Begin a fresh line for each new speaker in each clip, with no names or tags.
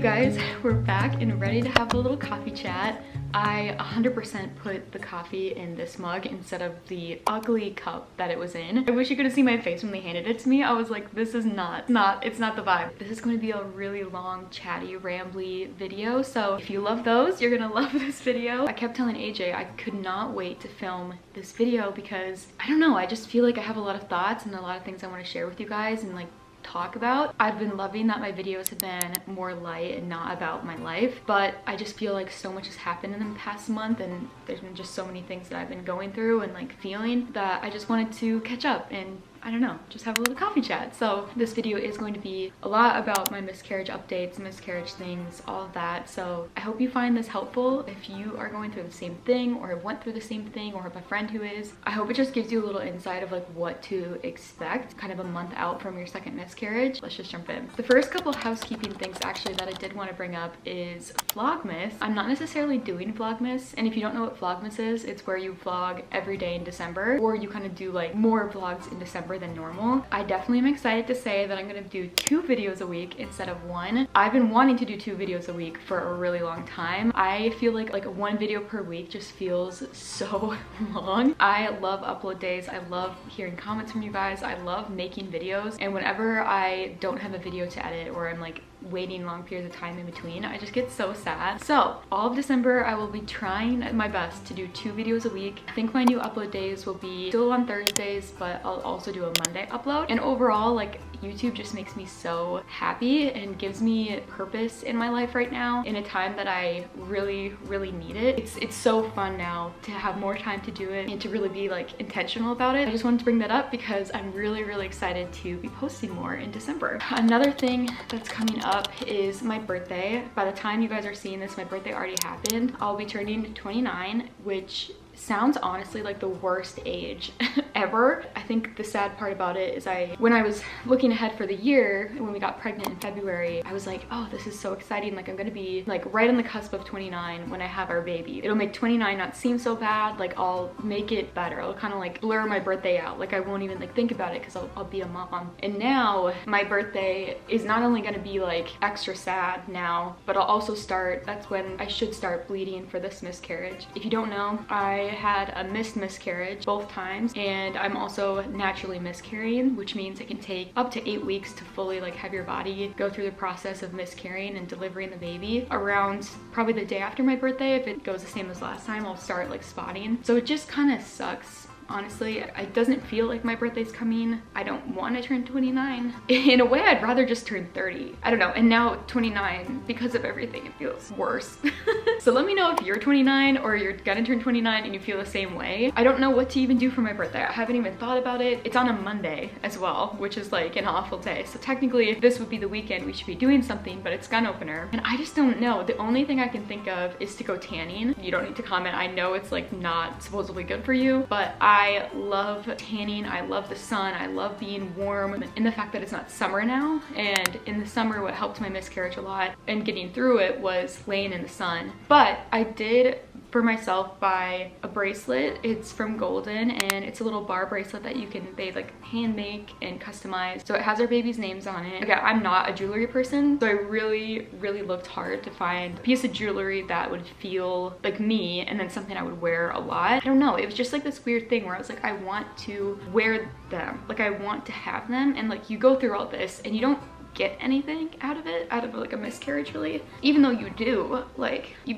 guys, we're back and ready to have a little coffee chat. I 100% put the coffee in this mug instead of the ugly cup that it was in. I wish you could have seen my face when they handed it to me. I was like, this is it's not the vibe. This is going to be a really long, chatty, rambly video. So if you love those, you're gonna love this video. I kept telling AJ I could not wait to film this video because I don't know, I just feel like I have a lot of thoughts and a lot of things I want to share with you guys and like talk about. I've been loving that my videos have been more light and not about my life, but I just feel like so much has happened in the past month and there's been just so many things that I've been going through and like feeling that I just wanted to catch up and I don't know, just have a little coffee chat. So this video is going to be a lot about my miscarriage updates, miscarriage things, all of that. So I hope you find this helpful. If you are going through the same thing or went through the same thing or have a friend who is, I hope it just gives you a little insight of like what to expect kind of a month out from your second miscarriage. Let's just jump in. The first couple housekeeping things actually that I did want to bring up is Vlogmas. I'm not necessarily doing Vlogmas, and if you don't know what Vlogmas is, it's where you vlog every day in December, or you kind of do like more vlogs in December than normal. I definitely am excited to say that I'm gonna do 2 videos a week instead of 1. I've been wanting to do 2 videos a week for a really long time. I feel like 1 video per week just feels so long. I love upload days. I love hearing comments from you guys. I love making videos, and whenever I don't have a video to edit or I'm like waiting long periods of time in between, I just get so sad. So all of December I will be trying my best to do 2 videos a week. I think my new upload days will be still on Thursdays, but I'll also do a Monday upload. And overall, like, YouTube just makes me so happy and gives me purpose in my life right now in a time that I really need it. It's so fun now to have more time to do it and to really be like intentional about it. I just wanted to bring that up because I'm really excited to be posting more in December. Another thing that's coming up is my birthday. By the time you guys are seeing this, my birthday already happened. I'll be turning 29, which sounds honestly like the worst age ever. I think the sad part about it is when I was looking ahead for the year, when we got pregnant in February, I was like, oh, this is so exciting. Like, I'm gonna be like right on the cusp of 29 when I have our baby. It'll make 29 not seem so bad. Like, I'll make it better. I'll kind of like blur my birthday out. Like, I won't even like think about it because I'll be a mom. And now my birthday is not only gonna be like extra sad now, but I'll also that's when I should start bleeding for this miscarriage. If you don't know, I had a missed miscarriage both times, and I'm also naturally miscarrying, which means it can take up to 8 weeks to fully like have your body go through the process of miscarrying and delivering the baby. Around probably the day after my birthday, if it goes the same as last time, I'll start like spotting. So it just kind of sucks. Honestly, it doesn't feel like my birthday's coming. I don't want to turn 29. In a way, I'd rather just turn 30. I don't know. And now 29, because of everything, it feels worse. So let me know if you're 29 or you're gonna turn 29 and you feel the same way. I don't know what to even do for my birthday. I haven't even thought about it. It's on a Monday as well, which is like an awful day. So technically, if this would be the weekend, we should be doing something, but it's gun opener. And I just don't know. The only thing I can think of is to go tanning. You don't need to comment. I know it's like not supposedly good for you, but I love tanning. I love the sun. I love being warm, and the fact that it's not summer now. And in the summer, what helped my miscarriage a lot and getting through it was laying in the sun. But I did for myself buy a bracelet. It's from Golden, and it's a little bar bracelet that they like hand make and customize. So it has our baby's names on it. Okay, I'm not a jewelry person, so I really looked hard to find a piece of jewelry that would feel like me and then something I would wear a lot. I don't know, it was just like this weird thing where I was like, I want to wear them. Like, I want to have them, and like you go through all this and you don't get anything out of like a miscarriage really, even though you do, like you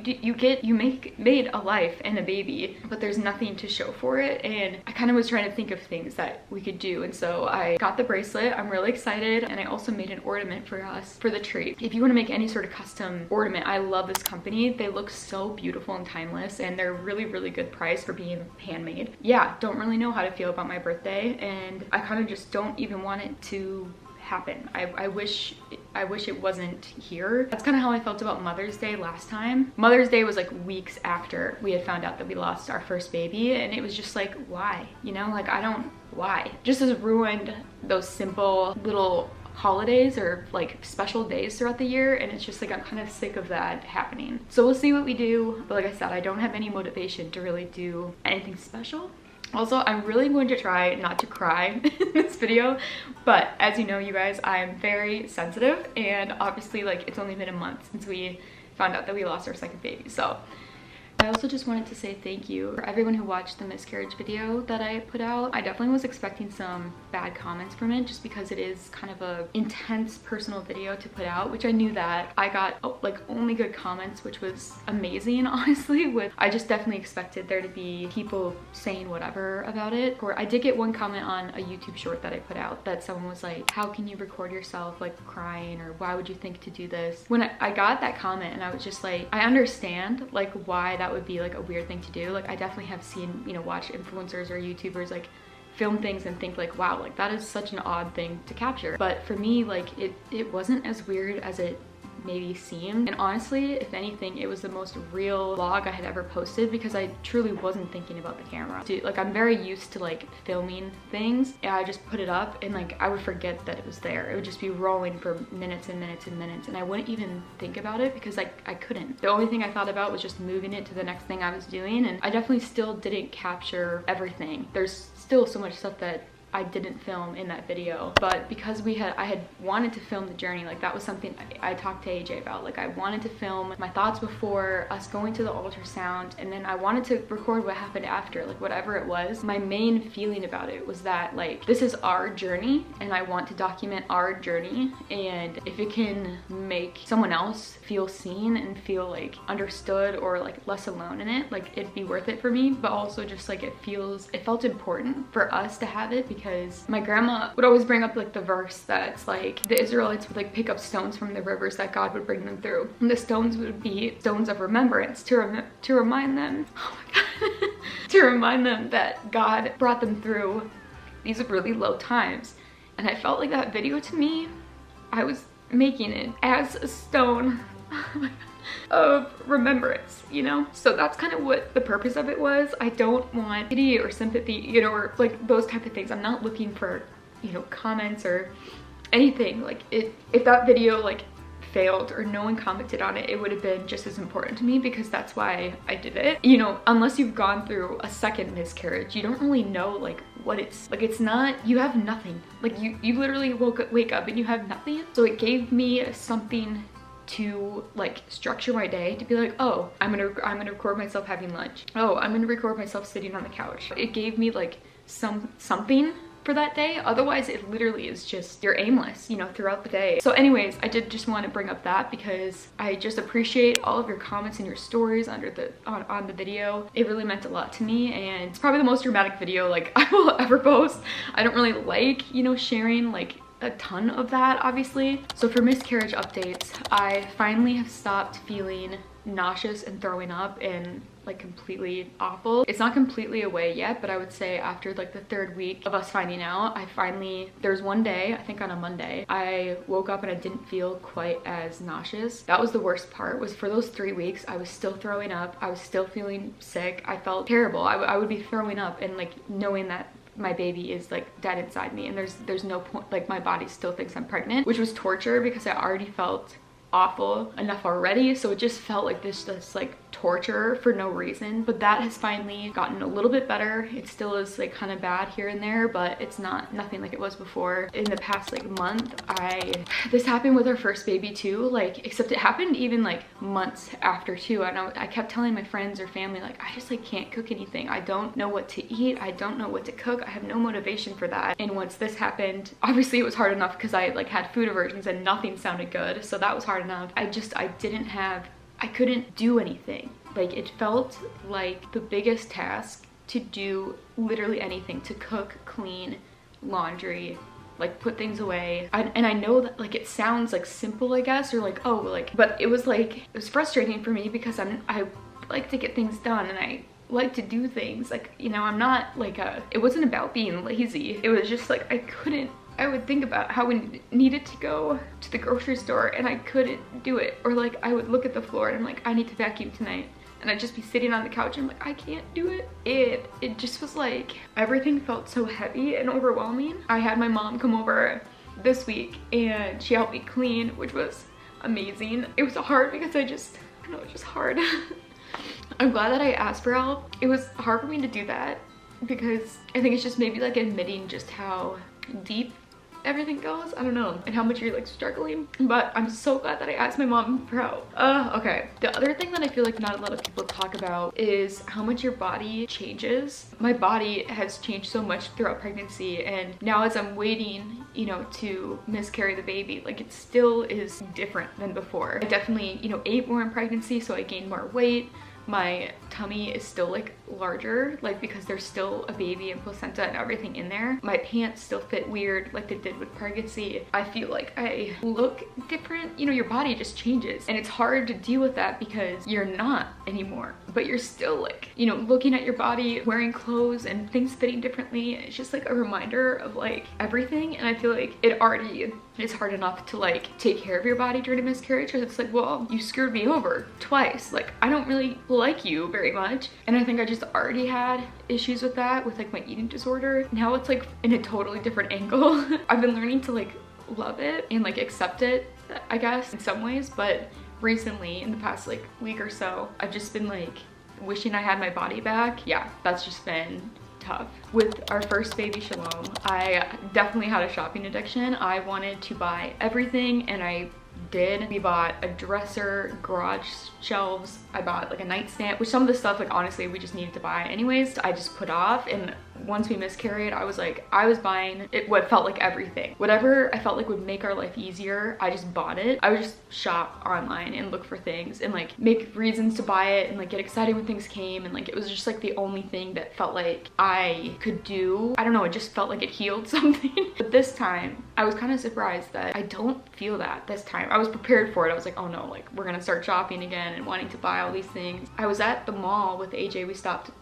made a life and a baby, but there's nothing to show for it. And I kind of was trying to think of things that we could do, and so I got the bracelet. I'm really excited, and I also made an ornament for us for the tree. If you want to make any sort of custom ornament, I love this company. They look so beautiful and timeless, and they're really good price for being handmade. Yeah, don't really know how to feel about my birthday, and I kind of just don't even want it to happen. I wish it wasn't here. That's kind of how I felt about Mother's Day last time. Mother's Day was like weeks after we had found out that we lost our first baby, and it was just like, why? You know, like, why? Just has ruined those simple little holidays or like special days throughout the year, and it's just like I'm kind of sick of that happening. So we'll see what we do, but like I said, I don't have any motivation to really do anything special. Also, I'm really going to try not to cry in this video, but as you know, you guys, I am very sensitive, and obviously like it's only been a month since we found out that we lost our second baby. So I also just wanted to say thank you for everyone who watched the miscarriage video that I put out. I definitely was expecting some bad comments from it just because it is kind of a intense personal video to put out, which I knew that. I got like only good comments, which was amazing, honestly. I just definitely expected there to be people saying whatever about it. Or I did get one comment on a YouTube short that I put out that someone was like, how can you record yourself like crying, or why would you think to do this? When I got that comment, and I was just like, I understand like why that would be like a weird thing to do. Like I definitely have seen, you know, watch influencers or YouTubers like film things and think like, wow, like that is such an odd thing to capture. But for me, like it wasn't as weird as it maybe seemed. And honestly, if anything, it was the most real vlog I had ever posted because I truly wasn't thinking about the camera. Dude, like I'm very used to like filming things, and I just put it up and like I would forget that it was there. It would just be rolling for minutes and minutes and minutes, and I wouldn't even think about it because I couldn't. The only thing I thought about was just moving it to the next thing I was doing, and I definitely still didn't capture everything. There's still so much stuff that I didn't film in that video, but because I had wanted to film the journey, like that was something I talked to AJ about. Like I wanted to film my thoughts before us going to the ultrasound, and then I wanted to record what happened after, like whatever it was. My main feeling about it was that like this is our journey and I want to document our journey, and if it can make someone else feel seen and feel like understood or like less alone in it, like it'd be worth it for me. But also just like it felt important for us to have it, because my grandma would always bring up like the verse that's like the Israelites would like pick up stones from the rivers that God would bring them through, and the stones would be stones of remembrance to remind them, oh my God, to remind them that God brought them through these really low times. And I felt like that video, to me, I was making it as a stone of remembrance, you know? So that's kind of what the purpose of it was. I don't want pity or sympathy, you know, or like those type of things. I'm not looking for, you know, comments or anything. Like if that video like failed or no one commented on it, it would have been just as important to me, because that's why I did it. You know, unless you've gone through a second miscarriage, you don't really know like what it's like. It's not, you have nothing. Like you literally wake up and you have nothing. So it gave me something to like structure my day, to be like, oh, I'm gonna record myself having lunch. Oh, I'm gonna record myself sitting on the couch. It gave me like something for that day. Otherwise it literally is just, you're aimless, you know, throughout the day. So anyways, I did just want to bring up that because I just appreciate all of your comments and your stories under the on the video. It really meant a lot to me, and it's probably the most dramatic video like I will ever post. I don't really like, you know, sharing like a ton of that, obviously. So for miscarriage updates, I finally have stopped feeling nauseous and throwing up and like completely awful. It's not completely away yet, but I would say after like the 3rd week of us finding out, there's one day, I think on a Monday, I woke up and I didn't feel quite as nauseous. That was the worst part, was for those 3 weeks, I was still throwing up. I was still feeling sick. I felt terrible. I would be throwing up and like knowing that my baby is like dead inside me, and there's no point, like my body still thinks I'm pregnant, which was torture because I already felt awful enough already. So it just felt like this like torture for no reason. But that has finally gotten a little bit better. It still is like kind of bad here and there, but it's nothing like it was before. In the past like month, this happened with our first baby too, like, except it happened even like months after too. And I kept telling my friends or family, like, I just like can't cook anything. I don't know what to eat. I don't know what to cook. I have no motivation for that. And once this happened, obviously it was hard enough because I like had food aversions and nothing sounded good. So that was hard enough. I couldn't do anything. Like, it felt like the biggest task to do literally anything, to cook, clean, laundry, like put things away. And I know that like it sounds like simple, I guess, or like, oh, like, but it was frustrating for me because I like to get things done and I like to do things, like, you know, I'm not like it wasn't about being lazy. It was just like I would think about how we needed to go to the grocery store and I couldn't do it. Or like I would look at the floor and I'm like, I need to vacuum tonight. And I'd just be sitting on the couch and I'm like, I can't do it. It just was like, everything felt so heavy and overwhelming. I had my mom come over this week and she helped me clean, which was amazing. It was hard because I know, it's just hard. I'm glad that I asked for help. It was hard for me to do that because I think it's just maybe like admitting just how deep everything goes. I don't know, and how much you're like struggling, but I'm so glad that I asked my mom for help. Okay, the other thing that I feel like not a lot of people talk about is how much your body changes. My body has changed so much throughout pregnancy, and now as I'm waiting, you know, to miscarry the baby, like it still is different than before. I definitely, you know, ate more in pregnancy, so I gained more weight. My tummy is still like larger, like because there's still a baby and placenta and everything in there. My pants still fit weird like they did with pregnancy. I feel like I look different. You know, your body just changes, and it's hard to deal with that because you're not anymore, but you're still like, you know, looking at your body, wearing clothes and things fitting differently. It's just like a reminder of like everything, and I feel like it already is hard enough to like take care of your body during a miscarriage, because it's like, well, you screwed me over twice. Like I don't really like you very much, and I think I just already had issues with that with like my eating disorder. Now it's like in a totally different angle. I've been learning to like love it and like accept it, I guess, in some ways, but recently in the past like week or so, I've just been like wishing I had my body back. Yeah, that's just been tough. With our first baby, Shalom, I definitely had a shopping addiction. I wanted to buy everything, and I did. We bought a dresser, garage shelves, I bought like a nightstand, which some of the stuff like honestly we just needed to buy anyways. I just put off, and once we miscarried, I was buying it, what felt like everything. Whatever I felt like would make our life easier, I just bought it. I would just shop online and look for things and like make reasons to buy it and like get excited when things came, and like it was just like the only thing that felt like I could do. I don't know, it just felt like it healed something. But this time, I was kind of surprised that I don't feel that this time. I was prepared for it. I was like, oh no, like we're gonna start shopping again and wanting to buy all these things. I was at the mall with AJ. We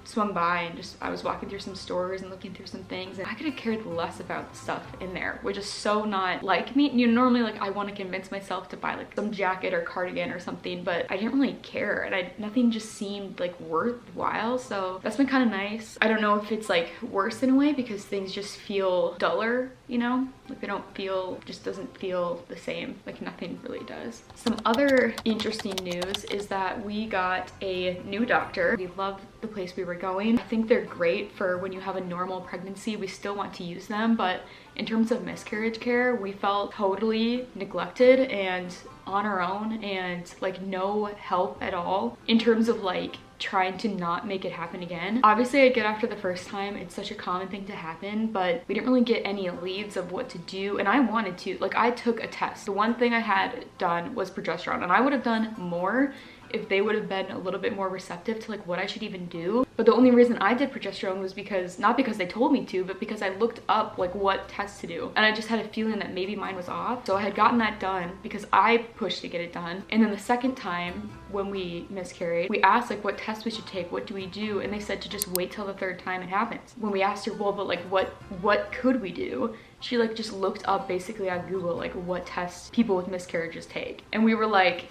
swung by, and just I was walking through some stores and looking through some things, and I could have cared less about the stuff in there, which is so not like me. You know, normally like I want to convince myself to buy like some jacket or cardigan or something, but I didn't really care, and nothing just seemed like worthwhile. So that's been kind of nice. I don't know if it's like worse in a way because things just feel duller, you know, like they don't feel, just doesn't feel the same, like nothing really does. Some other interesting news is that we got a new doctor. We loved the place we were going. I think they're great for when you have a normal pregnancy. We still want to use them, but in terms of miscarriage care, we felt totally neglected and on our own, and like no help at all in terms of like trying to not make it happen again. Obviously I get after the first time, it's such a common thing to happen, but we didn't really get any leads of what to do, and I wanted to. Like I took a test. The one thing I had done was progesterone, and I would have done more if they would have been a little bit more receptive to like what I should even do. But the only reason I did progesterone was because, not because they told me to, but because I looked up like what tests to do, and I just had a feeling that maybe mine was off. So I had gotten that done because I pushed to get it done. And then the second time when we miscarried, we asked like what tests we should take, what do we do, and they said to just wait till the third time it happens. When we asked her, well, but like what could we do, she like just looked up basically on Google like what tests people with miscarriages take, and we were like,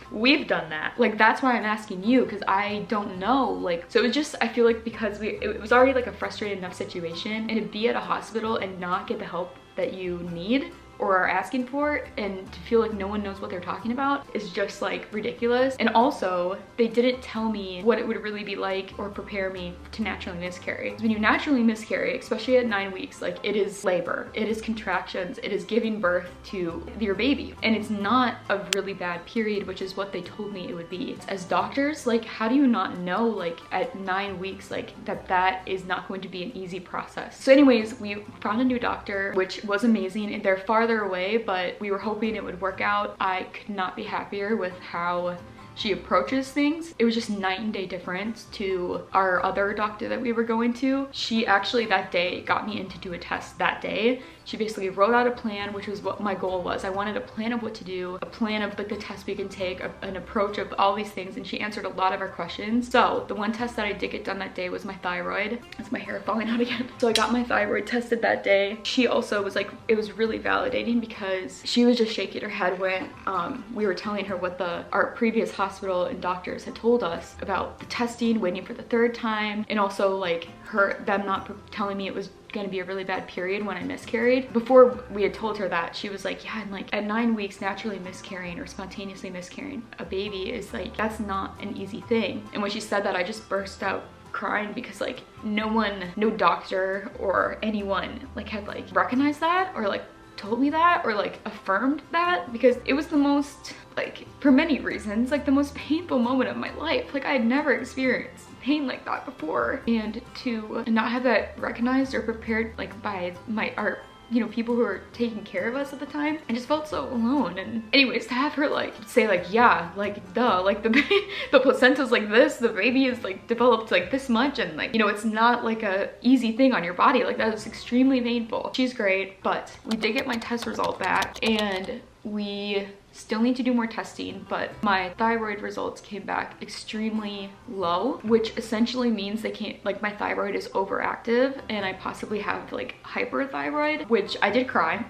we've done that. Like that's why I'm asking you, because I don't know. Like, so it was just, I feel like because it was already like a frustrating enough situation, and to be at a hospital and not get the help that you need or are asking for, and to feel like no one knows what they're talking about is just like ridiculous. And also they didn't tell me what it would really be like or prepare me to naturally miscarry. When you naturally miscarry, especially at 9 weeks, like it is labor, it is contractions, it is giving birth to your baby, and it's not a really bad period, which is what they told me it would be. As doctors, like how do you not know like at 9 weeks like that is not going to be an easy process? So anyways, we found a new doctor, which was amazing, and they're farther away, but we were hoping it would work out. I could not be happier with how she approaches things. It was just night and day difference to our other doctor that we were going to. She actually that day got me in to do a test that day. She basically wrote out a plan, which was what my goal was. I wanted a plan of what to do, a plan of like the tests we can take, an approach of all these things, and she answered a lot of our questions. So the one test that I did get done that day was my thyroid. That's my hair falling out again. So I got my thyroid tested that day. She also was like, it was really validating because she was just shaking her head when we were telling her what our previous hospital and doctors had told us about the testing, waiting for the third time, and also like them not telling me it was gonna be a really bad period when I miscarried. Before we had told her that, she was like, yeah, and like at 9 weeks naturally miscarrying or spontaneously miscarrying a baby is like, that's not an easy thing. And when she said that, I just burst out crying because like no doctor or anyone like had like recognized that or like told me that or like affirmed that, because it was the most, like, for many reasons, like the most painful moment of my life. Like I had never experienced pain like that before, and to not have that recognized or prepared like by our you know, people who were taking care of us at the time, I just felt so alone. And anyways, to have her like say like, yeah, like duh, like the placenta's like this, the baby is like developed like this much, and like, you know, it's not like a easy thing on your body, like that is extremely painful. She's great, but we did get my test result back and we still need to do more testing, but my thyroid results came back extremely low, which essentially means they can't, like my thyroid is overactive and I possibly have like hyperthyroid, which I did cry.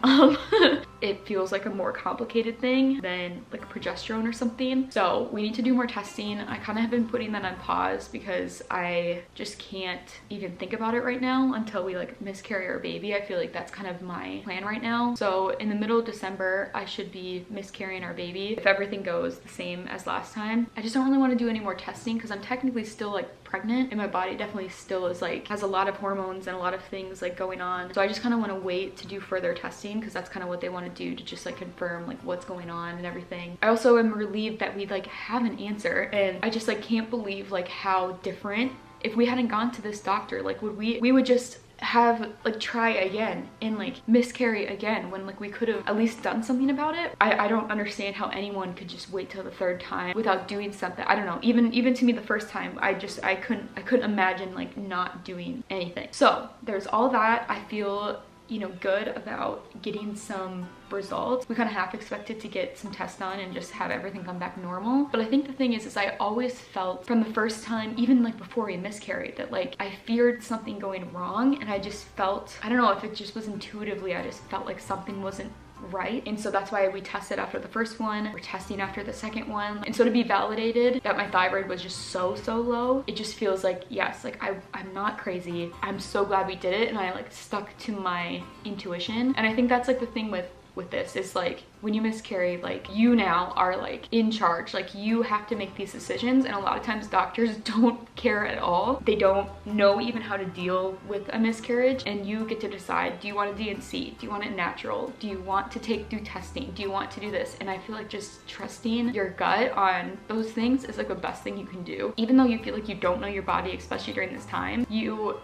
It feels like a more complicated thing than like progesterone or something. So we need to do more testing. I kind of have been putting that on pause because I just can't even think about it right now until we like miscarry our baby. I feel like that's kind of my plan right now. So in the middle of December, I should be miscarrying our baby if everything goes the same as last time. I just don't really want to do any more testing because I'm technically still like pregnant and my body definitely still is like has a lot of hormones and a lot of things like going on. So I just kind of want to wait to do further testing because that's kind of what they want to do to just like confirm like what's going on and everything. I also am relieved that we like have an answer, and I just like can't believe like how different, if we hadn't gone to this doctor, like we would just have like try again and like miscarry again when like we could have at least done something about it. I don't understand how anyone could just wait till the third time without doing something. I don't know, even to me the first time, I couldn't imagine like not doing anything. So there's all that. I feel, you know, good about getting some results. We kind of half expected to get some tests done and just have everything come back normal. But I think the thing is I always felt from the first time, even like before we miscarried, that like I feared something going wrong, and I just felt, I don't know if it just was intuitively, I just felt like something wasn't right. And so that's why we tested after the first one, we're testing after the second one. And so to be validated that my thyroid was just so low, it just feels like, yes, like I'm not crazy. I'm so glad we did it, and I like stuck to my intuition. And I think that's like the thing with this is like when you miscarry, like you now are like in charge, like you have to make these decisions, and a lot of times doctors don't care at all. They don't know even how to deal with a miscarriage, and you get to decide, do you want a D&C? Do you want it natural? Do you want to do testing? Do you want to do this? And I feel like just trusting your gut on those things is like the best thing you can do. Even though you feel like you don't know your body, especially during this time, you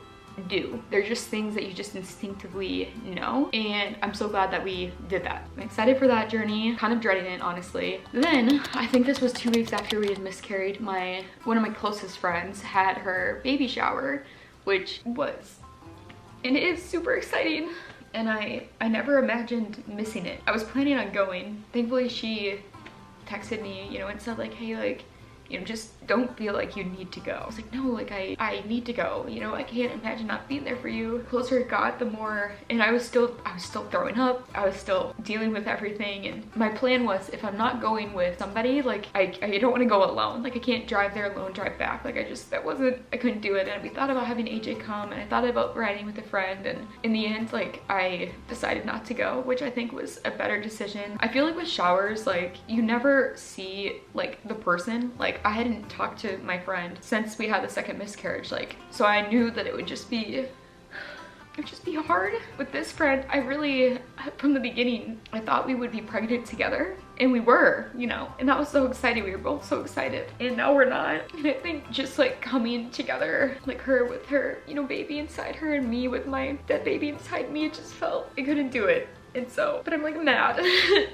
do. They're just things that you just instinctively know, and I'm so glad that we did that. I'm excited for that journey, kind of dreading it honestly. Then I think this was 2 weeks after we had miscarried, one of my closest friends had her baby shower, which was and it is super exciting, and I never imagined missing it. I was planning on going. Thankfully she texted me, you know, and said like, hey, like, you know, just don't feel like you need to go. I was like, no, like I need to go, you know, I can't imagine not being there for you. The closer it got, the more, and I was still throwing up, I was still dealing with everything, and my plan was, if I'm not going with somebody, like I don't want to go alone. Like I can't drive there alone, drive back. Like I couldn't do it. And we thought about having AJ come, and I thought about riding with a friend, and in the end, like I decided not to go, which I think was a better decision. I feel like with showers, like you never see like the person. Like I hadn't talked to my friend since we had the second miscarriage, like, so I knew that it would just be hard. With this friend, I really, from the beginning, I thought we would be pregnant together, and we were, you know, and that was so exciting. We were both so excited, and now we're not. And I think just like coming together, like her with her, you know, baby inside her, and me with my dead baby inside me, it just felt, I couldn't do it. And so, but I'm like mad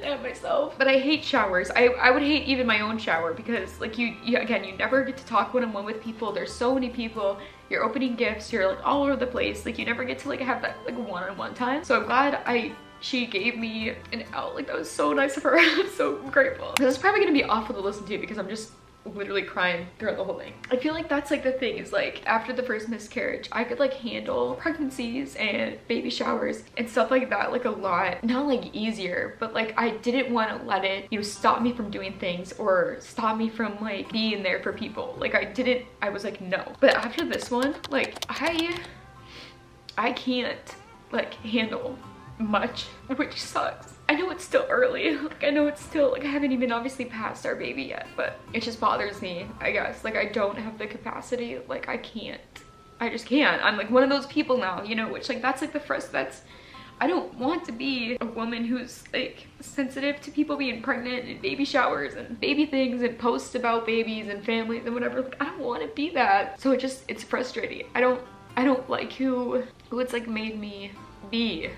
at myself. But I hate showers. I would hate even my own shower, because like you again, you never get to talk one-on-one with people. There's so many people. You're opening gifts. You're like all over the place. Like you never get to like have that like one-on-one time. So I'm glad she gave me an out. Like that was so nice of her. I'm so grateful. This is probably gonna be awful to listen to because I'm just literally crying throughout the whole thing. I feel like that's like the thing, is like after the first miscarriage, I could like handle pregnancies and baby showers and stuff like that like a lot, not like easier, but like I didn't want to let it, you know, stop me from doing things or stop me from like being there for people. Like I was like, no. But after this one, like I can't like handle much, which sucks. I know it's still early. Like, I know it's still, like, I haven't even obviously passed our baby yet, but it just bothers me, I guess. Like, I don't have the capacity. Like, I just can't. I'm like one of those people now, you know, which like, that's like the first, I don't want to be a woman who's like sensitive to people being pregnant and baby showers and baby things and posts about babies and families and whatever. Like, I don't want to be that. So it's frustrating. I don't like who it's like made me be.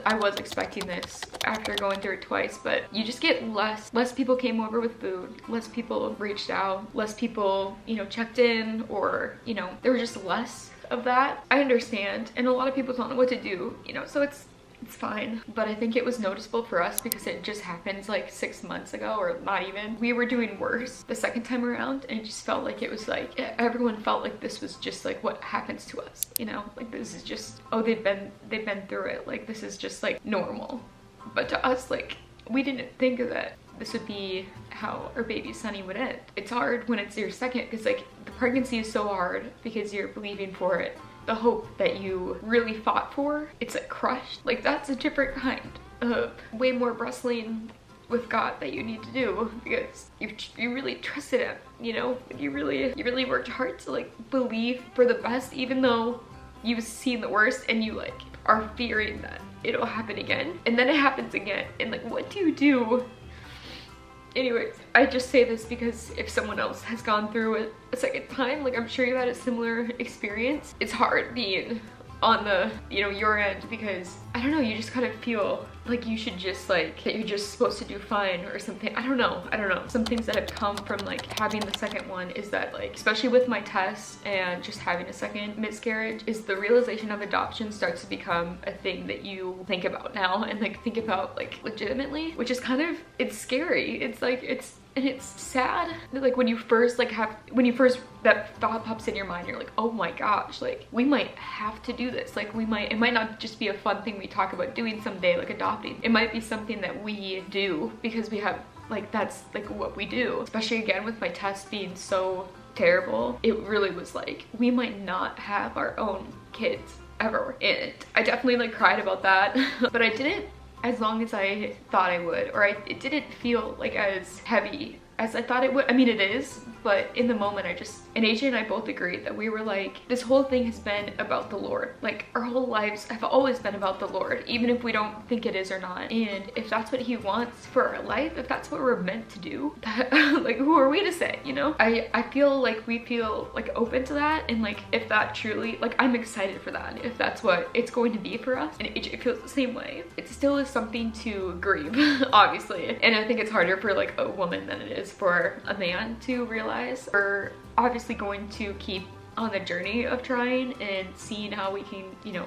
I was expecting this after going through it twice, but you just get less people came over with food, less people reached out, less people, you know, checked in, or, you know, there was just less of that. I understand, and a lot of people don't know what to do, you know, so it's fine. But I think it was noticeable for us because it just happened like 6 months ago, or not even. We were doing worse the second time around, and it just felt like it was like everyone felt like this was just like what happens to us, you know, like this is just, oh, they've been through it, like this is just like normal. But to us, like, we didn't think that this would be how our baby Sunny would end. It's hard when it's your second, because like the pregnancy is so hard because you're believing for it. The hope that you really fought for, it's like crushed. Like, that's a different kind of way more wrestling with God that you need to do, because you really trusted him, you know? You really worked hard to like believe for the best, even though you've seen the worst and you like are fearing that it'll happen again. And then it happens again, and like, what do you do? Anyways, I just say this because if someone else has gone through it a second time, like I'm sure you had a similar experience. It's hard being on the, you know, your end, because I don't know, you just kind of feel like you should just like, that you're just supposed to do fine or something. I don't know. Some things that have come from like having the second one is that, like, especially with my tests and just having a second miscarriage, is the realization of adoption starts to become a thing that you think about now, and like think about like legitimately, which is kind of, it's scary. It's like, and it's sad that like when you first that thought pops in your mind, you're like, oh my gosh, like we might have to do this. Like it might not just be a fun thing we talk about doing someday, like adopting. It might be something that we do because we have, like, that's like what we do. Especially again with my test being so terrible, it really was like, we might not have our own kids ever. And I definitely like cried about that, but I didn't as long as I thought I would, or it didn't feel like as heavy as I thought it would. I mean, it is, but in the moment and AJ and I both agreed that we were like, this whole thing has been about the Lord. Like, our whole lives have always been about the Lord, even if we don't think it is or not. And if that's what he wants for our life, if that's what we're meant to do, that, like, who are we to say, you know? I feel like we feel like open to that, and like, if that truly, like, I'm excited for that, if that's what it's going to be for us. And AJ feels the same way. It still is something to grieve, obviously. And I think it's harder for like a woman than it is for a man to realize. We're obviously going to keep on the journey of trying and seeing how we can, you know,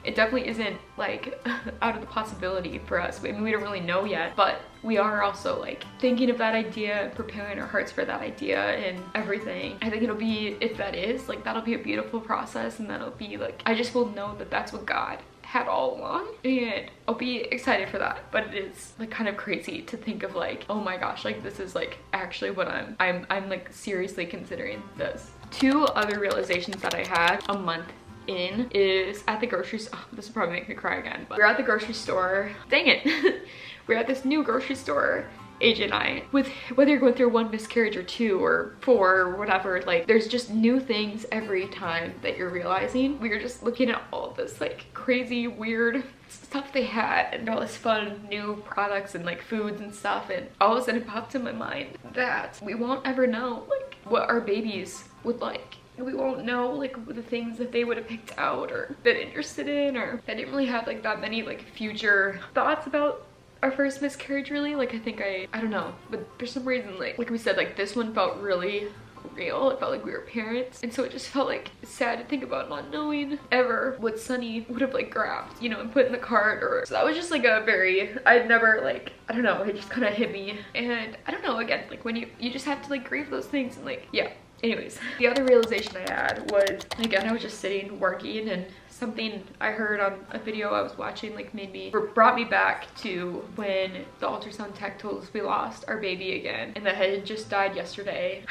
it definitely isn't like out of the possibility for us. I mean, we don't really know yet, but we are also like thinking of that idea, preparing our hearts for that idea and everything. I think it'll be, if that is, like, that'll be a beautiful process, and that'll be like, I just will know that that's what God had all along, and I'll be excited for that. But it is like kind of crazy to think of like, oh my gosh, like this is like actually what I'm like seriously considering this. Two other realizations that I had a month in is at the grocery store. Oh, this will probably make me cry again, but we're at the grocery store. Dang it. We're at this new grocery store, AJ and I, with whether you're going through one miscarriage or 2 or 4 or whatever, like there's just new things every time that you're realizing. We were just looking at all this like crazy weird stuff they had, and all this fun new products and like foods and stuff, and all of a sudden it popped in my mind that we won't ever know like what our babies would like. We won't know like the things that they would have picked out or been interested in, or I didn't really have like that many like future thoughts about our first miscarriage, really. Like, I think I don't know, but for some reason, like we said, like this one felt really real. It felt like we were parents, and so it just felt like sad to think about not knowing ever what Sunny would have like grabbed, you know, and put in the cart. Or so that was just like a very, I'd never like, I don't know, it just kind of hit me. And I don't know, again, like when you just have to like grieve those things, and like, yeah. Anyways, the other realization I had was, again, I was just sitting working, and something I heard on a video I was watching like brought me back to when the ultrasound tech told us we lost our baby again, and that had just died yesterday.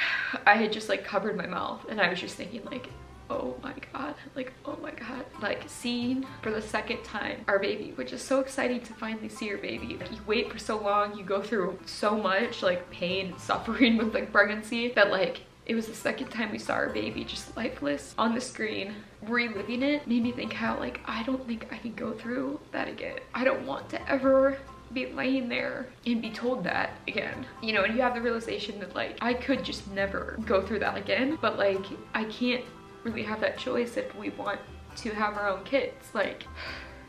I had just like covered my mouth, and I was just thinking like, oh my god, like, oh my god. Like, seeing for the second time our baby, which is so exciting to finally see your baby. Like, you wait for so long, you go through so much like pain, suffering with like pregnancy, that like it was the second time we saw our baby just lifeless on the screen. Reliving it made me think how like I don't think I can go through that again. I don't want to ever be laying there and be told that again, you know. And you have the realization that like I could just never go through that again, but like I can't really have that choice if we want to have our own kids. Like,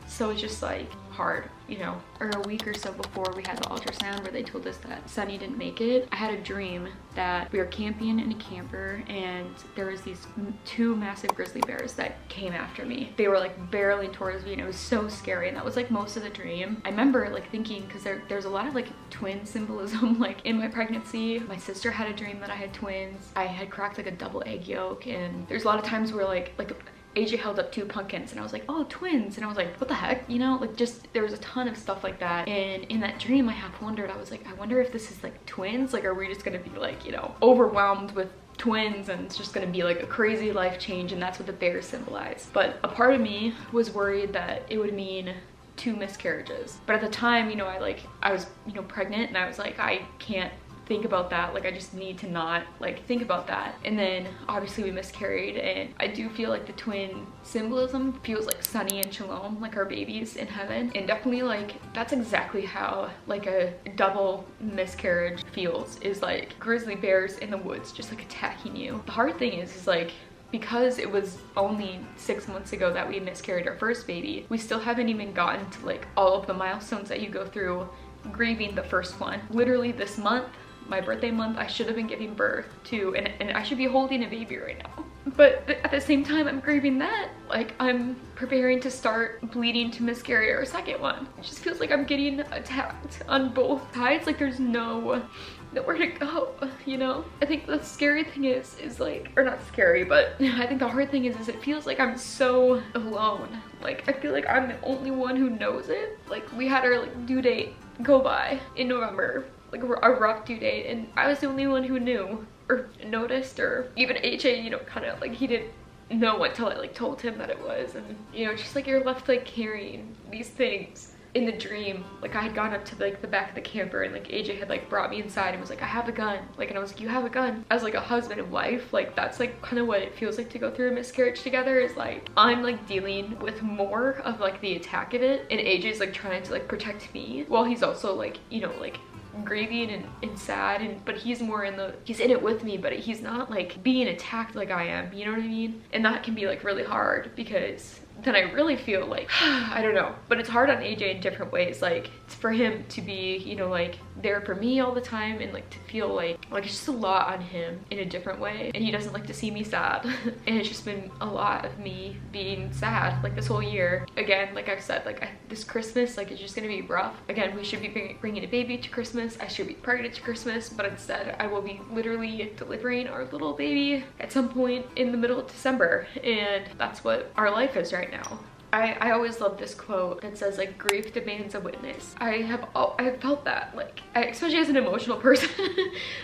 so it's just like hard, you know. Or a week or so before we had the ultrasound where they told us that Sunny didn't make it, I had a dream that we were camping in a camper and there was these two massive grizzly bears that came after me. They were like barreling towards me and it was so scary, and that was like most of the dream. I remember like thinking, because there's a lot of like twin symbolism like in my pregnancy. My sister had a dream that I had twins. I had cracked like a double egg yolk, and there's a lot of times where like AJ held up 2 pumpkins and I was like, oh, twins. And I was like, what the heck? You know, like just there was a ton of stuff like that. And in that dream, I half wondered, I was like, I wonder if this is like twins. Like, are we just gonna be like, you know, overwhelmed with twins and it's just gonna be like a crazy life change? And that's what the bears symbolize. But a part of me was worried that it would mean 2 miscarriages. But at the time, you know, I was, you know, pregnant, and I was like, I can't think about that. Like, I just need to not like think about that. And then obviously we miscarried, and I do feel like the twin symbolism feels like Sunny and Shalom, like our babies in heaven. And definitely like that's exactly how like a double miscarriage feels, is like grizzly bears in the woods just like attacking you. The hard thing is like, because it was only 6 months ago that we miscarried our first baby, we still haven't even gotten to like all of the milestones that you go through grieving the first one. Literally this month, my birthday month, I should have been giving birth to, and I should be holding a baby right now. But at the same time, I'm grieving that. Like, I'm preparing to start bleeding to miscarry our second one. It just feels like I'm getting attacked on both sides. Like, there's nowhere to go, you know? I think the scary thing is like, or not scary, but I think the hard thing is it feels like I'm so alone. Like, I feel like I'm the only one who knows it. Like, we had our like due date go by in November, like a rough due date, and I was the only one who knew or noticed, or even AJ, you know, kind of like he didn't know until I like told him that it was. And you know, just like you're left like carrying these things. In the dream, like I had gone up to like the back of the camper, and like AJ had like brought me inside and was like, I have a gun. Like, and I was like, you have a gun? As like a husband and wife, like that's like kind of what it feels like to go through a miscarriage together, is like I'm like dealing with more of like the attack of it, and AJ's like trying to like protect me while he's also like, you know, like grieving and sad, and but he's more he's in it with me, but he's not like being attacked like I am, you know what I mean? And that can be like really hard, because then I really feel like I don't know, but it's hard on AJ in different ways. Like, it's for him to be, you know, like there for me all the time, and like to feel like it's just a lot on him in a different way, and he doesn't like to see me sad. And it's just been a lot of me being sad like this whole year. Again, like I've said, like this Christmas, like it's just gonna be rough. Again, we should be bringing a baby to Christmas. I should be pregnant to Christmas, but instead I will be literally delivering our little baby at some point in the middle of December, and that's what our life is right now. I always love this quote that says like, grief demands a witness. I have felt that, like, especially as an emotional person.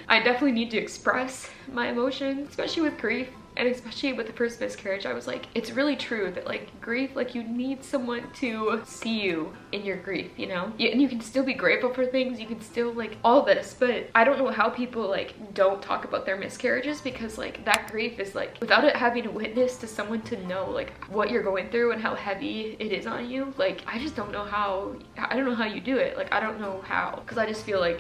I definitely need to express my emotions, especially with grief. And especially with the first miscarriage, I was like, it's really true that like grief, like you need someone to see you in your grief, you know? And you can still be grateful for things, you can still like all this, but I don't know how people like don't talk about their miscarriages, because like that grief is like, without it having a witness to someone to know like what you're going through and how heavy it is on you, like I just don't know how, I don't know how you do it. Like I don't know how, because I just feel like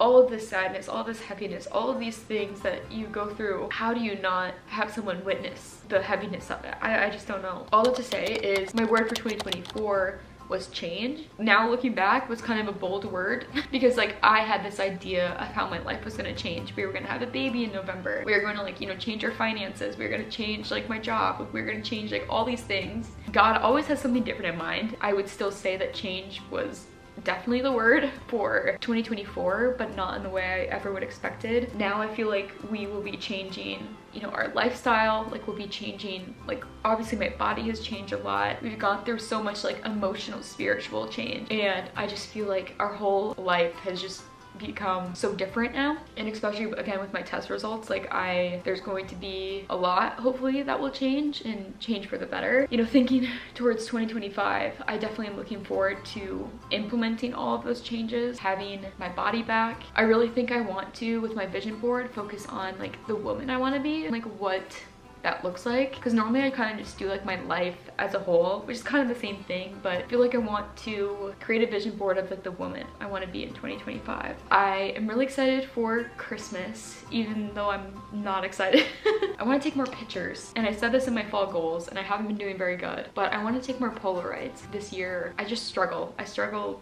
all of this sadness, all this heaviness, all of these things that you go through, how do you not have someone witness the heaviness of it? I just don't know. All that to say is my word for 2024 was change. Now looking back was kind of a bold word, because like I had this idea of how my life was going to change. We were going to have a baby in November. We were going to like, you know, change our finances. We were going to change like my job. We were going to change like all these things. God always has something different in mind. I would still say that change was definitely the word for 2024, but not in the way I ever would expected. Now I feel like we will be changing, you know, our lifestyle, like we'll be changing, like obviously my body has changed a lot. We've gone through so much like emotional, spiritual change, and I just feel like our whole life has just become so different now, and especially again with my test results, like there's going to be a lot hopefully that will change, and change for the better. You know, thinking towards 2025, I definitely am looking forward to implementing all of those changes, having my body back. I really think I want to, with my vision board, focus on like the woman I want to be, like what that looks like, because normally I kind of just do like my life as a whole, which is kind of the same thing, but I feel like I want to create a vision board of like the woman I want to be in 2025. I am really excited for Christmas, even though I'm not excited. I want to take more pictures, and I said this in my fall goals, and I haven't been doing very good, but I want to take more Polaroids this year. I just struggle. I struggle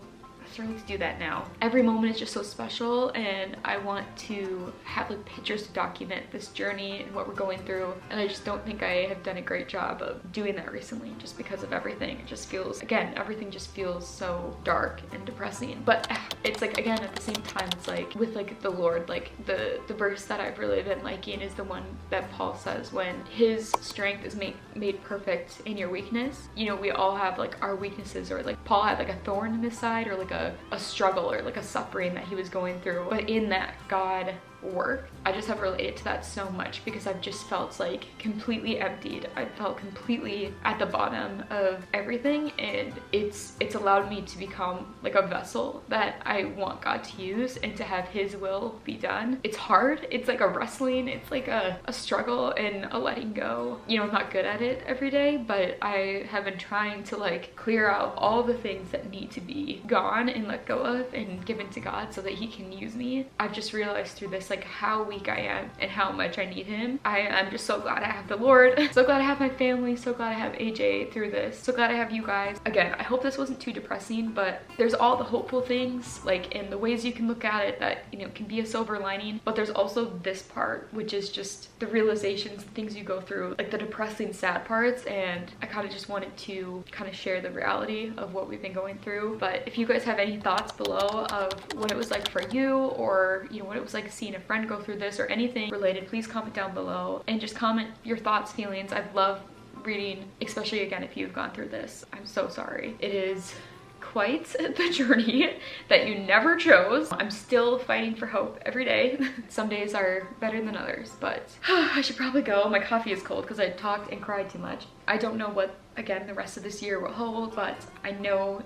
to do that now. Every moment is just so special, and I want to have like pictures to document this journey and what we're going through, and I just don't think I have done a great job of doing that recently, just because of everything. It just feels, again, everything just feels so dark and depressing. But it's like, again, at the same time, it's like with like the Lord, like the verse that I've really been liking is the one that Paul says, when his strength is made perfect in your weakness. You know, we all have like our weaknesses, or like Paul had like a thorn in his side, or like a struggle, or like a suffering that he was going through, but in that God work. I just have related to that so much, because I've just felt like completely emptied. I felt completely at the bottom of everything, and it's allowed me to become like a vessel that I want God to use and to have his will be done. It's hard. It's like a wrestling. It's like a struggle and a letting go. You know, I'm not good at it every day, but I have been trying to like clear out all the things that need to be gone and let go of and given to God so that he can use me. I've just realized through this like how weak I am and how much I need him. I'm just so glad I have the Lord. So glad I have my family. So glad I have AJ through this. So glad I have you guys. Again, I hope this wasn't too depressing, but there's all the hopeful things, like in the ways you can look at it that, you know, can be a silver lining, but there's also this part, which is just the realizations, the things you go through, like the depressing, sad parts, and I kind of just wanted to kind of share the reality of what we've been going through. But if you guys have any thoughts below of what it was like for you, or, you know, what it was like seeing a friend go through this, or anything related, please comment down below and just comment your thoughts, feelings. I love reading, especially again if you've gone through this. I'm so sorry. It is quite the journey that you never chose. I'm still fighting for hope every day. Some days are better than others, but I should probably go. My coffee is cold because I talked and cried too much. I don't know what, again, the rest of this year will hold, but I know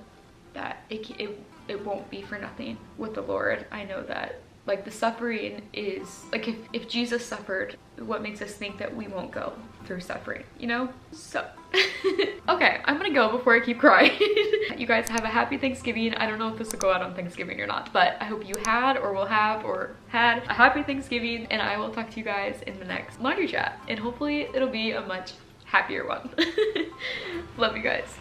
that it won't be for nothing with the Lord. I know that like the suffering is like, if Jesus suffered, what makes us think that we won't go through suffering, you know? So okay, I'm gonna go before I keep crying. You guys have a happy Thanksgiving. I don't know if this will go out on Thanksgiving or not, but I hope you had or will have or had a happy Thanksgiving, and I will talk to you guys in the next laundry chat, and hopefully it'll be a much happier one. Love you guys.